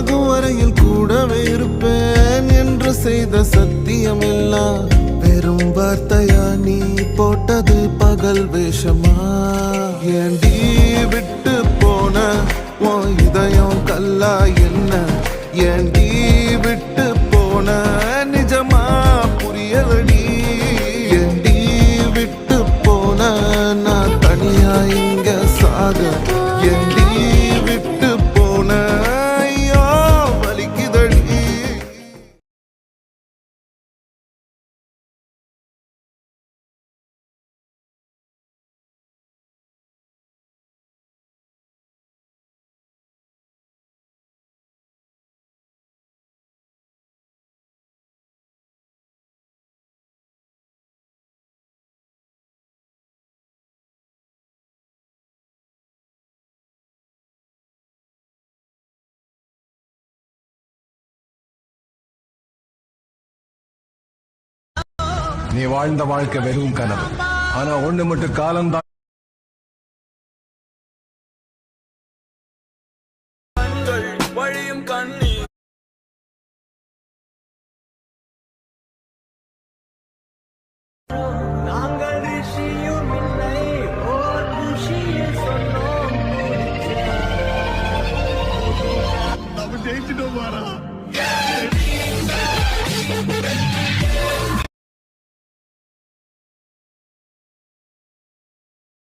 சாகும் வரையில் கூடவே இருப்பேன் என்று செய்த சத்தியம் எல்லாம் வெறும் வார்த்தையா? நீ போட்டது பகல் வேஷமா? ஏண்டி விட்டு போன உன் இதயம் கல்லா என்ன? ஏண்டி விட்டு போன நிஜமா புரியலடி? ஏண்டி விட்டு போன நான் தனியா இங்க சாக? ஏண்டி விட்டு போன ஐயோ வலிக்குதடி. நீ வாழ்ந்த வாழ்க்கை வெறும் கனவு. ஆனா ஒண்ணு மட்டும் காலம்தான். வழியும் கண்ணீர் நாங்கள் ரிஷியும் இல்லை ஓர் குஷியில் சொன்னோம். நம்ம ஜெயிச்சிட்டோம்.